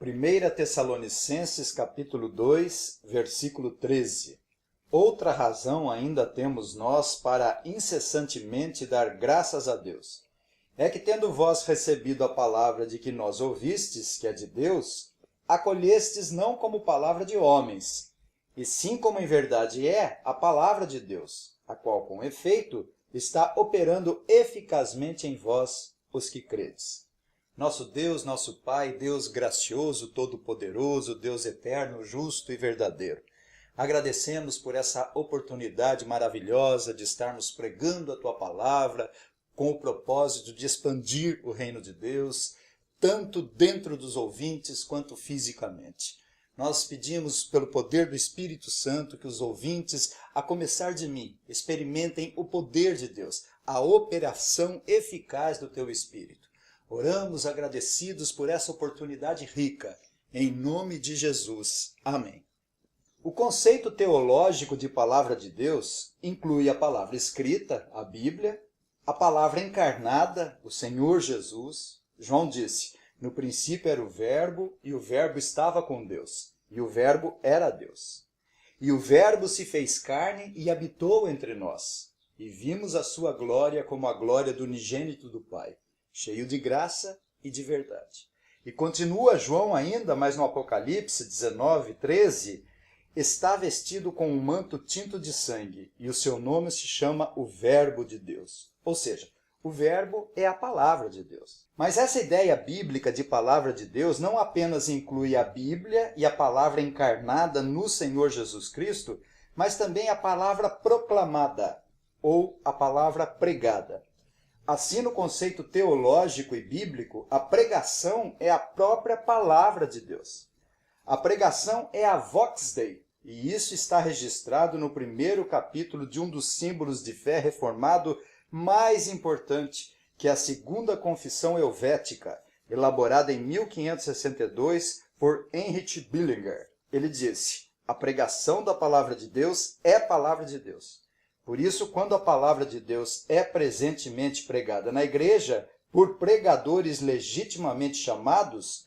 1 Tessalonicenses capítulo 2, versículo 13. Outra razão ainda temos nós para incessantemente dar graças a Deus. É que tendo vós recebido a palavra de que nós ouvistes, que é de Deus, acolhestes não como palavra de homens, e sim como em verdade é a palavra de Deus, a qual com efeito está operando eficazmente em vós, os que credes. Nosso Deus, nosso Pai, Deus gracioso, todo-poderoso, Deus eterno, justo e verdadeiro. Agradecemos por essa oportunidade maravilhosa de estarmos pregando a Tua palavra com o propósito de expandir o reino de Deus, tanto dentro dos ouvintes quanto fisicamente. Nós pedimos pelo poder do Espírito Santo que os ouvintes, a começar de mim, experimentem o poder de Deus, a operação eficaz do Teu Espírito. Oramos agradecidos por essa oportunidade rica, em nome de Jesus. Amém. O conceito teológico de palavra de Deus inclui a palavra escrita, a Bíblia, a palavra encarnada, o Senhor Jesus. João disse, no princípio era o Verbo, e o Verbo estava com Deus, e o Verbo era Deus. E o Verbo se fez carne e habitou entre nós, e vimos a sua glória como a glória do unigênito do Pai, cheio de graça e de verdade. E continua João ainda, mas no Apocalipse 19, 13, está vestido com um manto tinto de sangue, e o seu nome se chama o Verbo de Deus. Ou seja, o Verbo é a palavra de Deus. Mas essa ideia bíblica de palavra de Deus não apenas inclui a Bíblia e a palavra encarnada no Senhor Jesus Cristo, mas também a palavra proclamada, ou a palavra pregada. Assim, no conceito teológico e bíblico, a pregação é a própria palavra de Deus. A pregação é a Vox Dei, e isso está registrado no primeiro capítulo de um dos símbolos de fé reformado mais importante, que é a Segunda Confissão Helvética, elaborada em 1562 por Heinrich Bullinger. Ele disse, a pregação da palavra de Deus é palavra de Deus. Por isso, quando a palavra de Deus é presentemente pregada na igreja, por pregadores legitimamente chamados,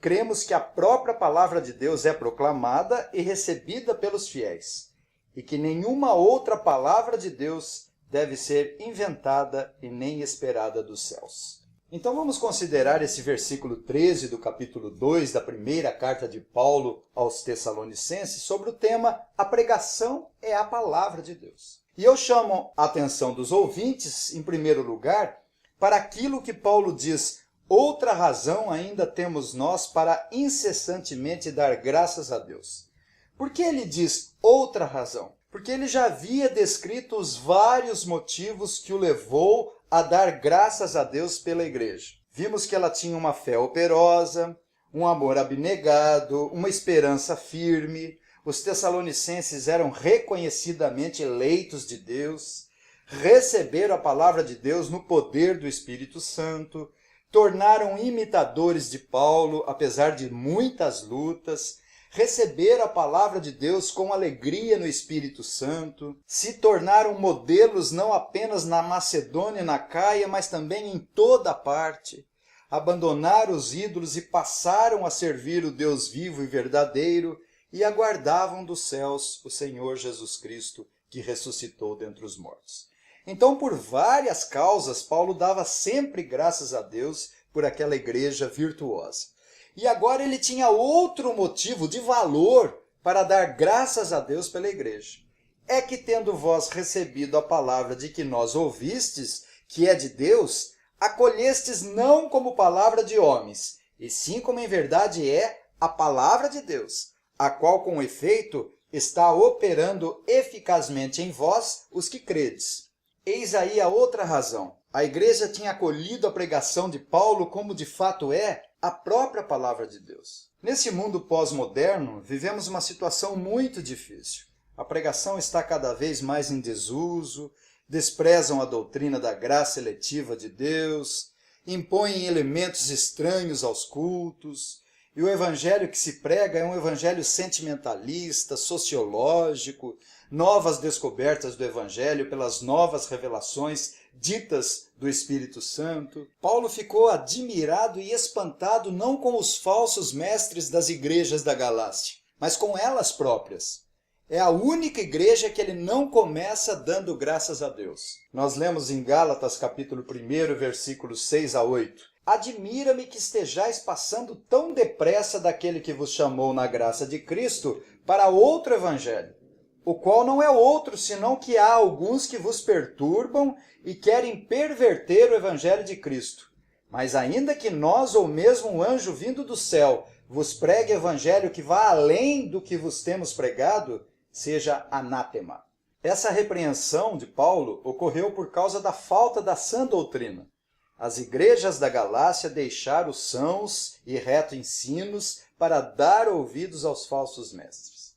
cremos que a própria palavra de Deus é proclamada e recebida pelos fiéis, e que nenhuma outra palavra de Deus deve ser inventada e nem esperada dos céus. Então vamos considerar esse versículo 13 do capítulo 2 da primeira carta de Paulo aos Tessalonicenses sobre o tema A pregação é a palavra de Deus. E eu chamo a atenção dos ouvintes, em primeiro lugar, para aquilo que Paulo diz, outra razão ainda temos nós para incessantemente dar graças a Deus. Por que ele diz outra razão? Porque ele já havia descrito os vários motivos que o levou a dar graças a Deus pela igreja. Vimos que ela tinha uma fé operosa, um amor abnegado, uma esperança firme. Os tessalonicenses eram reconhecidamente eleitos de Deus, receberam a palavra de Deus no poder do Espírito Santo, tornaram imitadores de Paulo, apesar de muitas lutas, receberam a palavra de Deus com alegria no Espírito Santo, se tornaram modelos não apenas na Macedônia e na Caia, mas também em toda parte. Abandonaram os ídolos e passaram a servir o Deus vivo e verdadeiro e aguardavam dos céus o Senhor Jesus Cristo, que ressuscitou dentre os mortos. Então, por várias causas, Paulo dava sempre graças a Deus por aquela igreja virtuosa. E agora ele tinha outro motivo de valor para dar graças a Deus pela igreja. É que tendo vós recebido a palavra de que nós ouvistes, que é de Deus, acolhestes não como palavra de homens, e sim como em verdade é a palavra de Deus, a qual com efeito está operando eficazmente em vós os que credes. Eis aí a outra razão. A igreja tinha acolhido a pregação de Paulo como de fato é a própria palavra de Deus. Nesse mundo pós-moderno, vivemos uma situação muito difícil. A pregação está cada vez mais em desuso, desprezam a doutrina da graça eletiva de Deus, impõem elementos estranhos aos cultos, e o evangelho que se prega é um evangelho sentimentalista, sociológico, novas descobertas do evangelho pelas novas revelações ditas do Espírito Santo. Paulo ficou admirado e espantado não com os falsos mestres das igrejas da Galácia, mas com elas próprias. É a única igreja que ele não começa dando graças a Deus. Nós lemos em Gálatas capítulo 1, versículos 6 a 8. Admira-me que estejais passando tão depressa daquele que vos chamou na graça de Cristo para outro evangelho, o qual não é outro, senão que há alguns que vos perturbam e querem perverter o evangelho de Cristo. Mas ainda que nós, ou mesmo um anjo vindo do céu, vos pregue evangelho que vá além do que vos temos pregado, seja anátema. Essa repreensão de Paulo ocorreu por causa da falta da sã doutrina. As igrejas da Galácia deixaram os sãos e retos ensinos para dar ouvidos aos falsos mestres.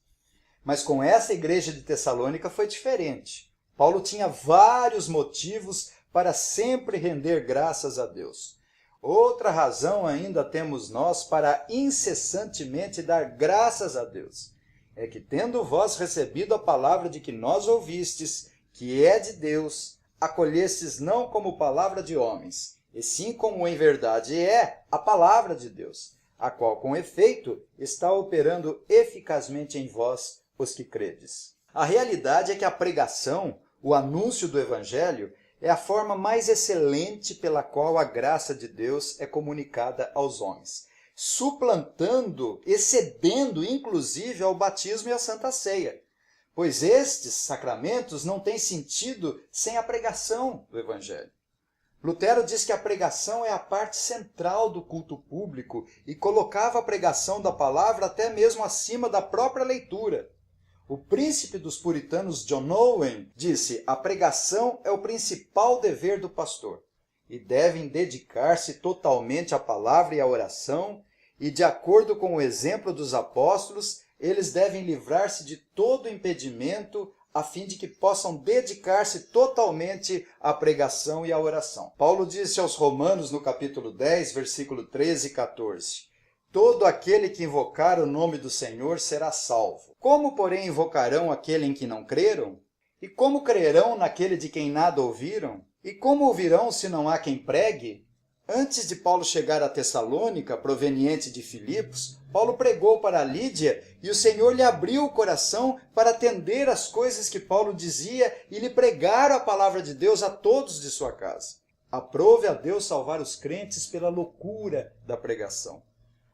Mas com essa igreja de Tessalônica foi diferente. Paulo tinha vários motivos para sempre render graças a Deus. Outra razão ainda temos nós para incessantemente dar graças a Deus. É que, tendo vós recebido a palavra de que nós ouvistes, que é de Deus, acolhestes não como palavra de homens, e sim como em verdade é a palavra de Deus, a qual, com efeito, está operando eficazmente em vós, os que credes. A realidade é que a pregação, o anúncio do Evangelho, é a forma mais excelente pela qual a graça de Deus é comunicada aos homens, suplantando, excedendo inclusive ao batismo e à Santa Ceia, pois estes sacramentos não têm sentido sem a pregação do Evangelho. Lutero diz que a pregação é a parte central do culto público e colocava a pregação da palavra até mesmo acima da própria leitura. O príncipe dos puritanos John Owen disse: a pregação é o principal dever do pastor e devem dedicar-se totalmente à palavra e à oração, e de acordo com o exemplo dos apóstolos, eles devem livrar-se de todo impedimento a fim de que possam dedicar-se totalmente à pregação e à oração. Paulo disse aos Romanos no capítulo 10, versículo 13 e 14: todo aquele que invocar o nome do Senhor será salvo. Como, porém, invocarão aquele em que não creram? E como crerão naquele de quem nada ouviram? E como ouvirão se não há quem pregue? Antes de Paulo chegar a Tessalônica, proveniente de Filipos, Paulo pregou para Lídia e o Senhor lhe abriu o coração para atender às coisas que Paulo dizia e lhe pregar a palavra de Deus a todos de sua casa. Aprove a Deus salvar os crentes pela loucura da pregação.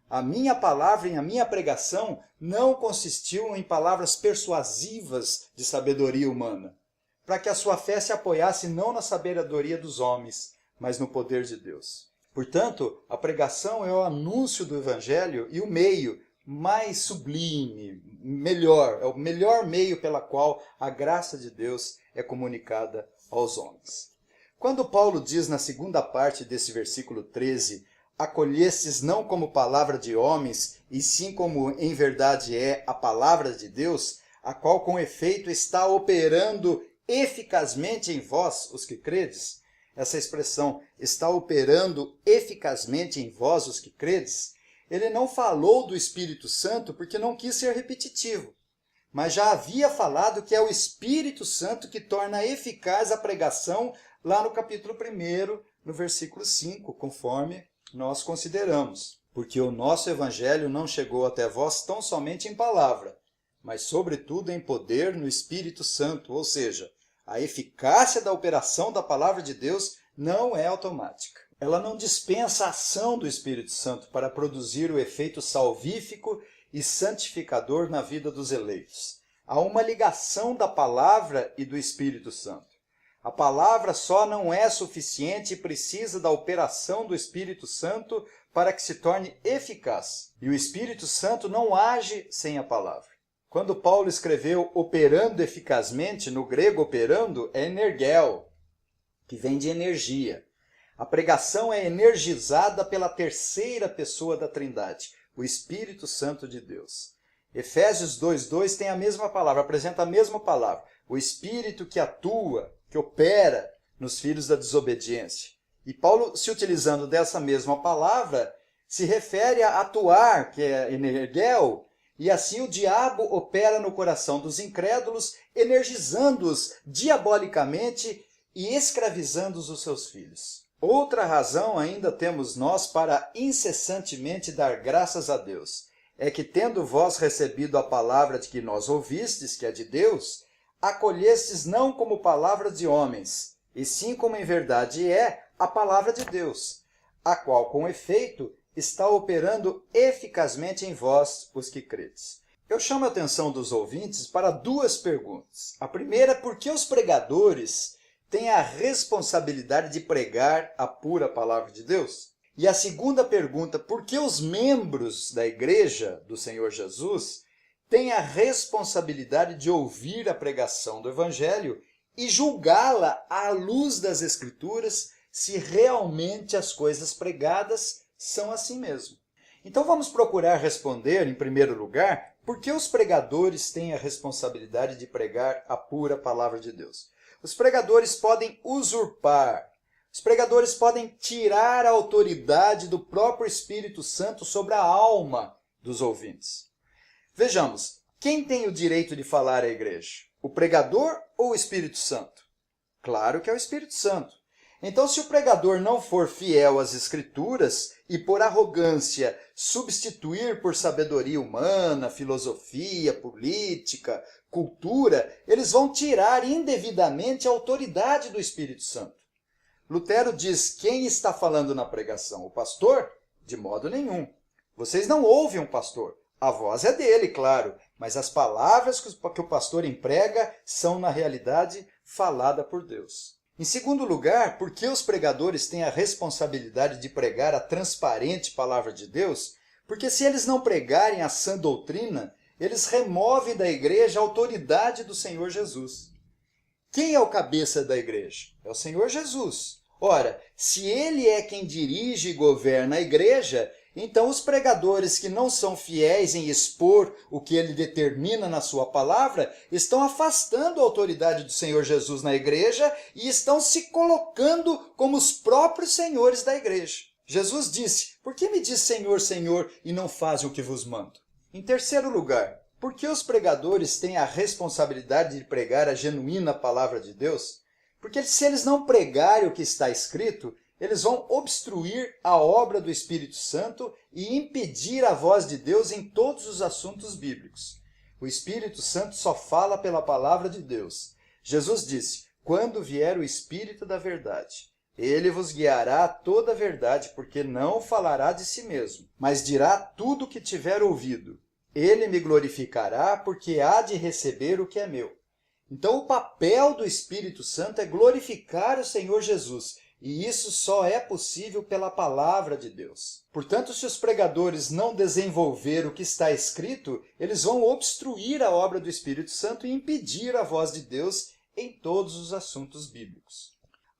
A minha palavra e a minha pregação não consistiam em palavras persuasivas de sabedoria humana, para que a sua fé se apoiasse não na sabedoria dos homens, mas no poder de Deus. Portanto, a pregação é o anúncio do Evangelho e o meio mais sublime, melhor, é o melhor meio pela qual a graça de Deus é comunicada aos homens. Quando Paulo diz na segunda parte desse versículo 13, acolhestes não como palavra de homens, e sim como em verdade é a palavra de Deus, a qual com efeito está operando eficazmente em vós, os que credes. Essa expressão, está operando eficazmente em vós, os que credes, ele não falou do Espírito Santo porque não quis ser repetitivo, mas já havia falado que é o Espírito Santo que torna eficaz a pregação lá no capítulo 1, no versículo 5, conforme nós consideramos. Porque o nosso evangelho não chegou até vós tão somente em palavra, mas sobretudo em poder no Espírito Santo, ou seja, a eficácia da operação da palavra de Deus não é automática. Ela não dispensa a ação do Espírito Santo para produzir o efeito salvífico e santificador na vida dos eleitos. Há uma ligação da palavra e do Espírito Santo. A palavra só não é suficiente e precisa da operação do Espírito Santo para que se torne eficaz. E o Espírito Santo não age sem a palavra. Quando Paulo escreveu operando eficazmente, no grego operando é energel, que vem de energia. A pregação é energizada pela terceira pessoa da Trindade, o Espírito Santo de Deus. Efésios 2:2 tem a mesma palavra, apresenta a mesma palavra. O Espírito que atua, que opera nos filhos da desobediência. E Paulo, se utilizando dessa mesma palavra, se refere a atuar, que é energel, e assim o diabo opera no coração dos incrédulos, energizando-os diabolicamente e escravizando os seus filhos. Outra razão ainda temos nós para incessantemente dar graças a Deus, é que tendo vós recebido a palavra de que nós ouvistes, que é de Deus, acolhestes não como palavra de homens, e sim como em verdade é a palavra de Deus, a qual com efeito está operando eficazmente em vós, os que credes. Eu chamo a atenção dos ouvintes para duas perguntas. A primeira é por que os pregadores têm a responsabilidade de pregar a pura palavra de Deus? E a segunda pergunta, por que os membros da igreja do Senhor Jesus têm a responsabilidade de ouvir a pregação do Evangelho e julgá-la à luz das Escrituras, se realmente as coisas pregadas são assim mesmo? Então vamos procurar responder, em primeiro lugar, por que os pregadores têm a responsabilidade de pregar a pura palavra de Deus? Os pregadores podem usurpar, os pregadores podem tirar a autoridade do próprio Espírito Santo sobre a alma dos ouvintes. Vejamos, quem tem o direito de falar à igreja? O pregador ou o Espírito Santo? Claro que é o Espírito Santo. Então, se o pregador não for fiel às Escrituras e por arrogância substituir por sabedoria humana, filosofia, política, cultura, eles vão tirar indevidamente a autoridade do Espírito Santo. Lutero diz, quem está falando na pregação? O pastor? De modo nenhum. Vocês não ouvem um pastor. A voz é dele, claro, mas as palavras que o pastor emprega são, na realidade, faladas por Deus. Em segundo lugar, por que os pregadores têm a responsabilidade de pregar a transparente palavra de Deus? Porque se eles não pregarem a sã doutrina, eles removem da igreja a autoridade do Senhor Jesus. Quem é o cabeça da igreja? É o Senhor Jesus. Ora, se ele é quem dirige e governa a igreja, então os pregadores que não são fiéis em expor o que ele determina na sua palavra, estão afastando a autoridade do Senhor Jesus na igreja e estão se colocando como os próprios senhores da igreja. Jesus disse, por que me diz Senhor, Senhor, e não fazem o que vos mando? Em terceiro lugar, por que os pregadores têm a responsabilidade de pregar a genuína palavra de Deus? Porque se eles não pregarem o que está escrito, eles vão obstruir a obra do Espírito Santo e impedir a voz de Deus em todos os assuntos bíblicos. O Espírito Santo só fala pela palavra de Deus. Jesus disse, quando vier o Espírito da verdade, ele vos guiará a toda a verdade, porque não falará de si mesmo, mas dirá tudo o que tiver ouvido. Ele me glorificará, porque há de receber o que é meu. Então o papel do Espírito Santo é glorificar o Senhor Jesus, e isso só é possível pela palavra de Deus. Portanto, se os pregadores não desenvolver o que está escrito, eles vão obstruir a obra do Espírito Santo e impedir a voz de Deus em todos os assuntos bíblicos.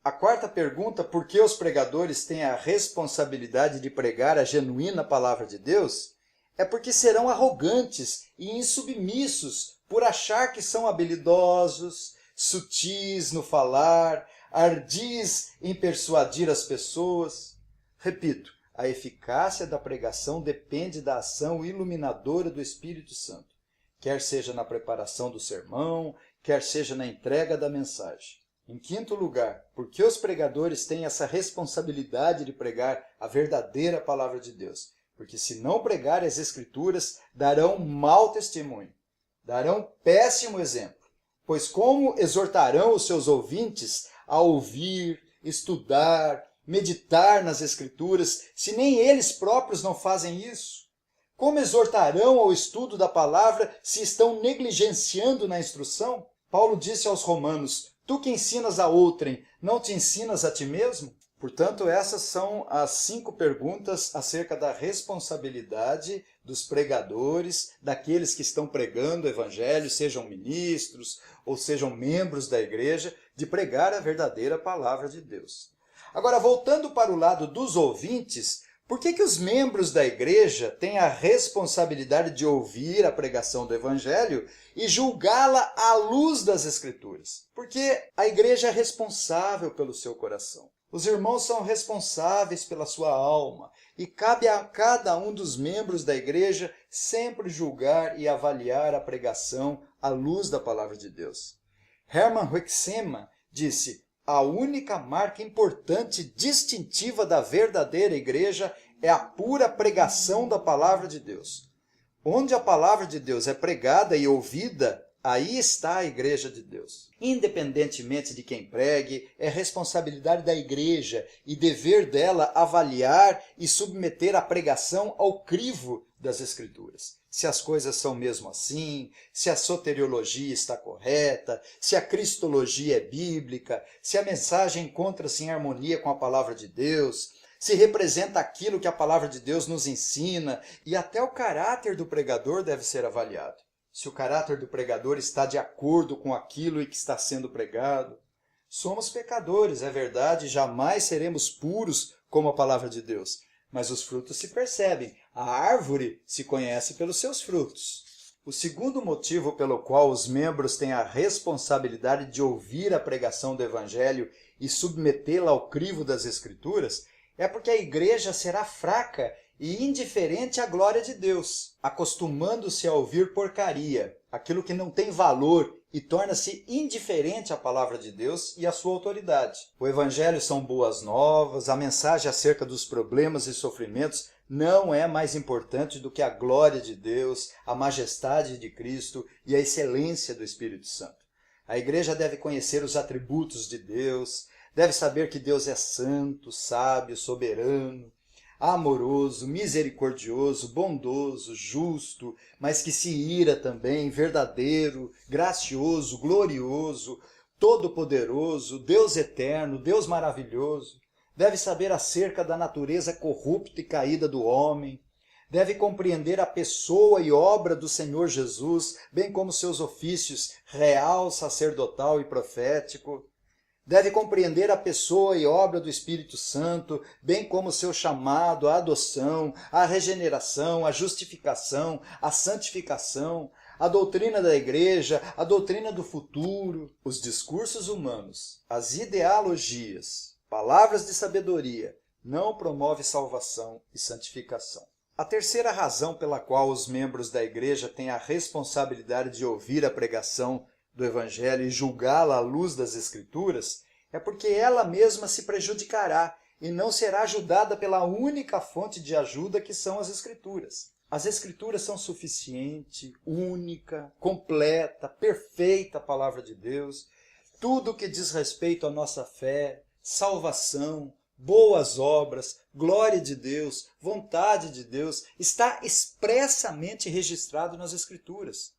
A quarta pergunta, por que os pregadores têm a responsabilidade de pregar a genuína palavra de Deus? É porque serão arrogantes e insubmissos por achar que são habilidosos, sutis no falar, ardis em persuadir as pessoas. Repito, a eficácia da pregação depende da ação iluminadora do Espírito Santo, quer seja na preparação do sermão, quer seja na entrega da mensagem. Em quinto lugar, por que os pregadores têm essa responsabilidade de pregar a verdadeira palavra de Deus? Porque se não pregarem as Escrituras, darão mau testemunho, darão péssimo exemplo. Pois como exortarão os seus ouvintes a ouvir, estudar, meditar nas Escrituras, se nem eles próprios não fazem isso? Como exortarão ao estudo da palavra se estão negligenciando na instrução? Paulo disse aos Romanos, tu que ensinas a outrem, não te ensinas a ti mesmo? Portanto, essas são as 5 perguntas acerca da responsabilidade dos pregadores, daqueles que estão pregando o evangelho, sejam ministros ou sejam membros da igreja, de pregar a verdadeira palavra de Deus. Agora, voltando para o lado dos ouvintes, por que os membros da igreja têm a responsabilidade de ouvir a pregação do evangelho e julgá-la à luz das Escrituras? Porque a igreja é responsável pelo seu coração. Os irmãos são responsáveis pela sua alma e cabe a cada um dos membros da igreja sempre julgar e avaliar a pregação à luz da palavra de Deus. Hermann Hoeksema disse, A única marca importante, distintiva da verdadeira igreja é a pura pregação da palavra de Deus. Onde a palavra de Deus é pregada e ouvida, aí está a igreja de Deus. Independentemente de quem pregue, é responsabilidade da igreja e dever dela avaliar e submeter a pregação ao crivo das Escrituras. Se as coisas são mesmo assim, se a soteriologia está correta, se a cristologia é bíblica, se a mensagem encontra-se em harmonia com a palavra de Deus, se representa aquilo que a palavra de Deus nos ensina, e até o caráter do pregador deve ser avaliado. Se o caráter do pregador está de acordo com aquilo que está sendo pregado. Somos pecadores, é verdade, jamais seremos puros como a palavra de Deus, mas os frutos se percebem. A árvore se conhece pelos seus frutos. O segundo motivo pelo qual os membros têm a responsabilidade de ouvir a pregação do Evangelho e submetê-la ao crivo das Escrituras é porque a igreja será fraca e indiferente à glória de Deus, acostumando-se a ouvir porcaria, aquilo que não tem valor, e torna-se indiferente à palavra de Deus e à sua autoridade. O Evangelho são boas novas, a mensagem acerca dos problemas e sofrimentos não é mais importante do que a glória de Deus, a majestade de Cristo e a excelência do Espírito Santo. A igreja deve conhecer os atributos de Deus, deve saber que Deus é santo, sábio, soberano, amoroso, misericordioso, bondoso, justo, mas que se ira também, verdadeiro, gracioso, glorioso, todo-poderoso, Deus eterno, Deus maravilhoso. Deve saber acerca da natureza corrupta e caída do homem. Deve compreender a pessoa e obra do Senhor Jesus, bem como seus ofícios real, sacerdotal e profético. Deve compreender a pessoa e obra do Espírito Santo, bem como seu chamado, a adoção, a regeneração, a justificação, a santificação, a doutrina da igreja, a doutrina do futuro, os discursos humanos, as ideologias, palavras de sabedoria, não promove salvação e santificação. A terceira razão pela qual os membros da igreja têm a responsabilidade de ouvir a pregação do Evangelho e julgá-la à luz das Escrituras, é porque ela mesma se prejudicará e não será ajudada pela única fonte de ajuda que são as Escrituras. As Escrituras são suficiente, única, completa, perfeita palavra de Deus. Tudo que diz respeito à nossa fé, salvação, boas obras, glória de Deus, vontade de Deus, está expressamente registrado nas Escrituras.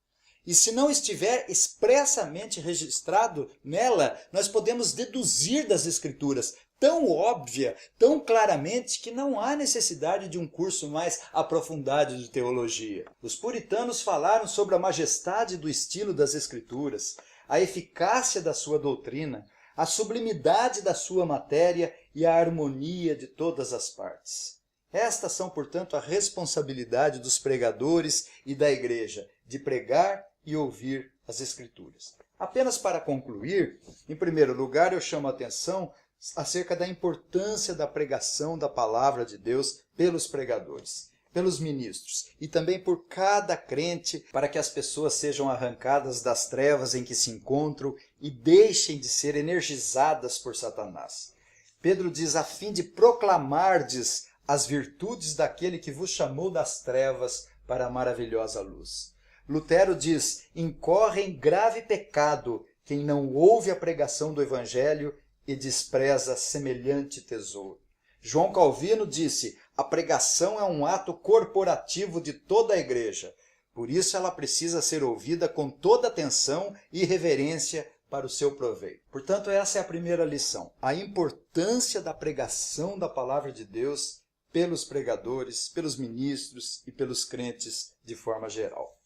E se não estiver expressamente registrado nela, nós podemos deduzir das Escrituras, tão óbvia, tão claramente, que não há necessidade de um curso mais aprofundado de teologia. Os puritanos falaram sobre a majestade do estilo das Escrituras, a eficácia da sua doutrina, a sublimidade da sua matéria e a harmonia de todas as partes. Estas são, portanto, a responsabilidade dos pregadores e da igreja, de pregar e ouvir as Escrituras. Apenas para concluir, em primeiro lugar, eu chamo a atenção acerca da importância da pregação da palavra de Deus pelos pregadores, pelos ministros e também por cada crente, para que as pessoas sejam arrancadas das trevas em que se encontram e deixem de ser energizadas por Satanás. Pedro diz, a fim de proclamardes as virtudes daquele que vos chamou das trevas para a maravilhosa luz. Lutero diz, incorre em grave pecado quem não ouve a pregação do Evangelho e despreza semelhante tesouro. João Calvino disse, a pregação é um ato corporativo de toda a igreja, por isso ela precisa ser ouvida com toda atenção e reverência para o seu proveito. Portanto, essa é a primeira lição, a importância da pregação da palavra de Deus pelos pregadores, pelos ministros e pelos crentes de forma geral.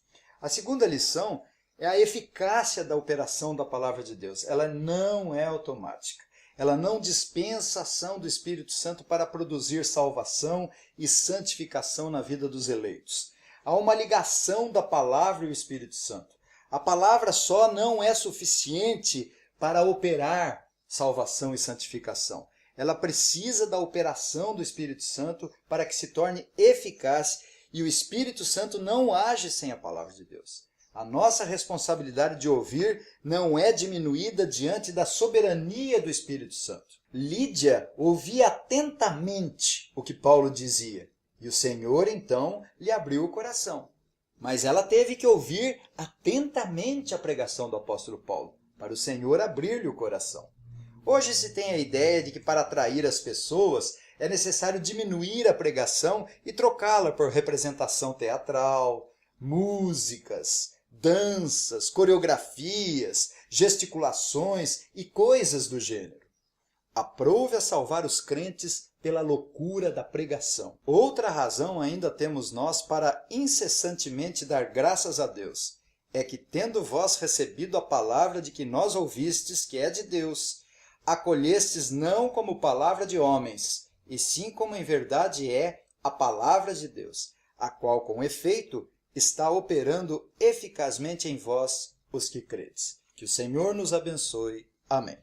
A segunda lição é a eficácia da operação da palavra de Deus. Ela não é automática. Ela não dispensa a ação do Espírito Santo para produzir salvação e santificação na vida dos eleitos. Há uma ligação da palavra e o Espírito Santo. A palavra só não é suficiente para operar salvação e santificação. Ela precisa da operação do Espírito Santo para que se torne eficaz. E o Espírito Santo não age sem a palavra de Deus. A nossa responsabilidade de ouvir não é diminuída diante da soberania do Espírito Santo. Lídia ouvia atentamente o que Paulo dizia, e o Senhor, então, lhe abriu o coração. Mas ela teve que ouvir atentamente a pregação do apóstolo Paulo, para o Senhor abrir-lhe o coração. Hoje se tem a ideia de que para atrair as pessoas é necessário diminuir a pregação e trocá-la por representação teatral, músicas, danças, coreografias, gesticulações e coisas do gênero. Aprove a salvar os crentes pela loucura da pregação. Outra razão ainda temos nós para incessantemente dar graças a Deus, é que, tendo vós recebido a palavra de que nós ouvistes, que é de Deus, acolhestes não como palavra de homens, e sim como em verdade é a palavra de Deus, a qual, com efeito, está operando eficazmente em vós, os que credes. Que o Senhor nos abençoe. Amém.